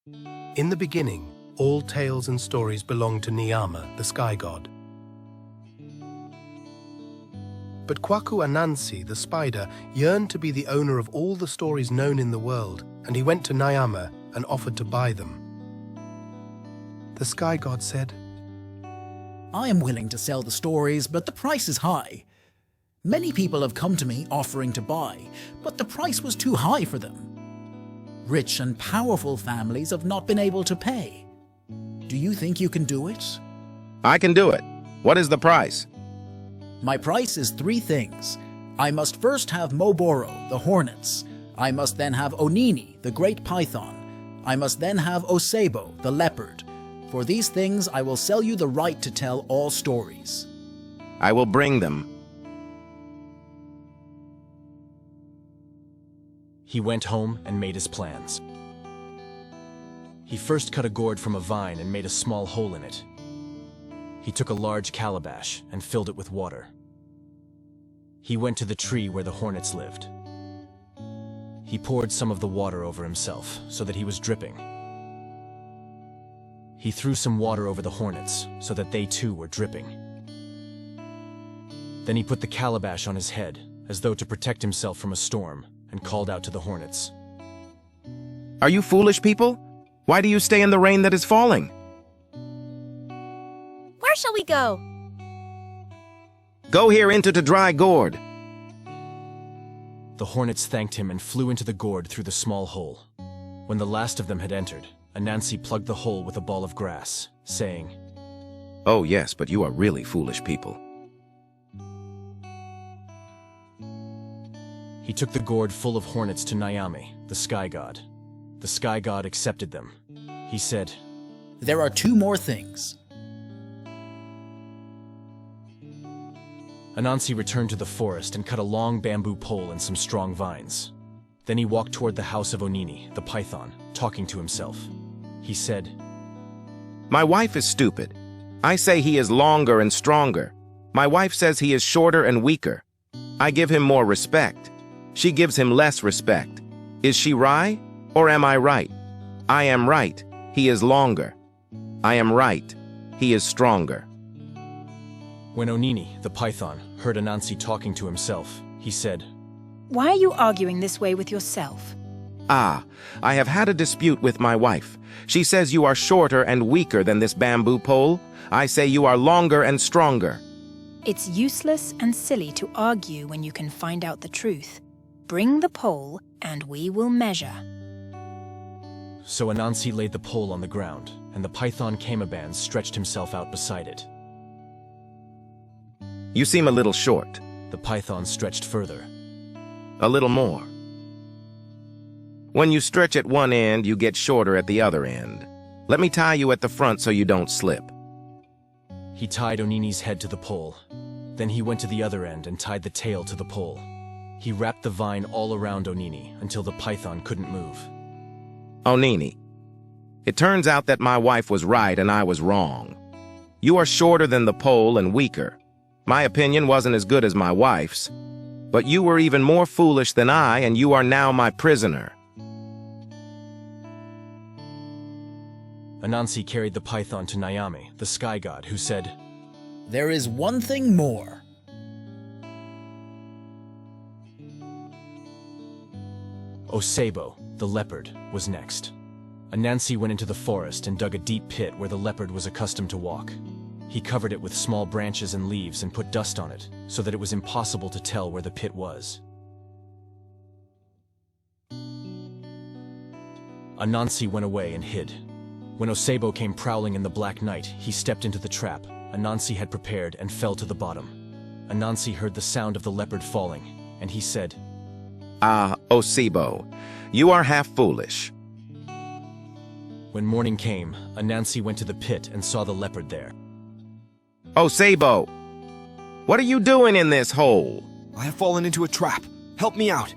In the beginning, all tales and stories belonged to Niyama, the sky god. But Kwaku Anansi, the spider, yearned to be the owner of all the stories known in the world, and he went to Niyama and offered to buy them. The sky god said, I am willing to sell the stories, but the price is high. Many people have come to me offering to buy, but the price was too high for them. Rich and powerful families have not been able to pay. Do you think you can do it? I can do it. What is the price? My price is 3 things. I must first have Moboro, the hornets. I must then have Onini, the great python. I must then have Osebo, the leopard. For these things I will sell you the right to tell all stories. I will bring them. He went home and made his plans. He first cut a gourd from a vine and made a small hole in it. He took a large calabash and filled it with water. He went to the tree where the hornets lived. He poured some of the water over himself so that he was dripping. He threw some water over the hornets so that they too were dripping. Then he put the calabash on his head as though to protect himself from a storm and called out to the hornets. Are you foolish people? Why do you stay in the rain that is falling? Where shall we go? Go here into the dry gourd. The hornets thanked him and flew into the gourd through the small hole. When the last of them had entered, Anansi plugged the hole with a ball of grass, saying, Oh yes, but you are really foolish people. He took the gourd full of hornets to Nayami, the sky god. The sky god accepted them. He said, There are 2 more things. Anansi returned to the forest and cut a long bamboo pole and some strong vines. Then he walked toward the house of Onini, the python, talking to himself. He said, My wife is stupid. I say he is longer and stronger. My wife says he is shorter and weaker. I give him more respect. She gives him less respect. Is she right, or am I right? I am right. He is longer. I am right. He is stronger. When Onini, the python, heard Anansi talking to himself, he said, Why are you arguing this way with yourself? Ah, I have had a dispute with my wife. She says you are shorter and weaker than this bamboo pole. I say you are longer and stronger. It's useless and silly to argue when you can find out the truth. Bring the pole and we will measure. So Anansi laid the pole on the ground, and the python Camaban stretched himself out beside it. You seem a little short. The python stretched further. A little more. When you stretch at one end, you get shorter at the other end. Let me tie you at the front so you don't slip. He tied Onini's head to the pole. Then he went to the other end and tied the tail to the pole. He wrapped the vine all around Onini until the python couldn't move. Onini, it turns out that my wife was right and I was wrong. You are shorter than the pole and weaker. My opinion wasn't as good as my wife's, but you were even more foolish than I, and you are now my prisoner. Anansi carried the python to Nayami, the sky god, who said, There is one thing more. Osebo, the leopard, was next. Anansi went into the forest and dug a deep pit where the leopard was accustomed to walk. He covered it with small branches and leaves and put dust on it, so that it was impossible to tell where the pit was. Anansi went away and hid. When Osebo came prowling in the black night, he stepped into the trap Anansi had prepared and fell to the bottom. Anansi heard the sound of the leopard falling, and he said, Ah, Osebo, you are half foolish. When morning came, Anansi went to the pit and saw the leopard there. Osebo, what are you doing in this hole? I have fallen into a trap. Help me out.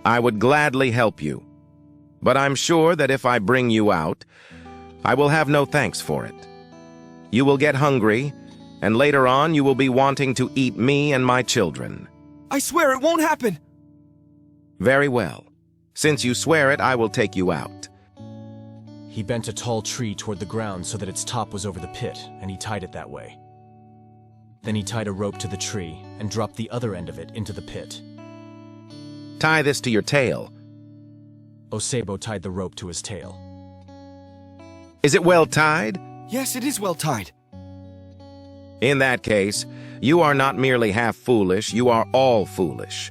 I would gladly help you, but I'm sure that if I bring you out, I will have no thanks for it. You will get hungry, and later on you will be wanting to eat me and my children. I swear it won't happen. Very well. Since you swear it, I will take you out. He bent a tall tree toward the ground so that its top was over the pit, and he tied it that way. Then he tied a rope to the tree and dropped the other end of it into the pit. Tie this to your tail. Osebo tied the rope to his tail. Is it well tied? Yes, it is well tied. In that case, you are not merely half foolish, you are all foolish.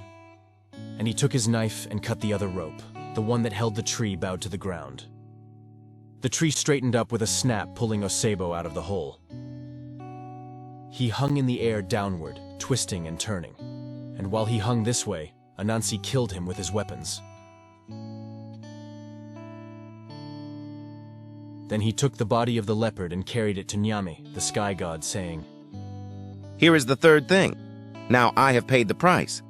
And he took his knife and cut the other rope, the one that held the tree bowed to the ground. The tree straightened up with a snap, pulling Osebo out of the hole. He hung in the air downward, twisting and turning. And while he hung this way, Anansi killed him with his weapons. Then he took the body of the leopard and carried it to Nyame, the sky god, saying, Here is the third thing. Now I have paid the price.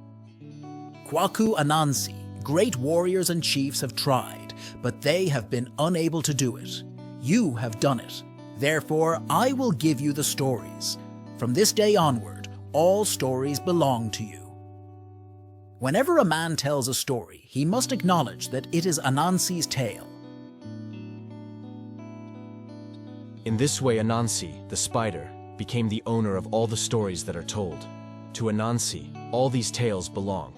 Kwaku Anansi, great warriors and chiefs have tried, but they have been unable to do it. You have done it. Therefore, I will give you the stories. From this day onward, all stories belong to you. Whenever a man tells a story, he must acknowledge that it is Anansi's tale. In this way, Anansi, the spider, became the owner of all the stories that are told. To Anansi, all these tales belong.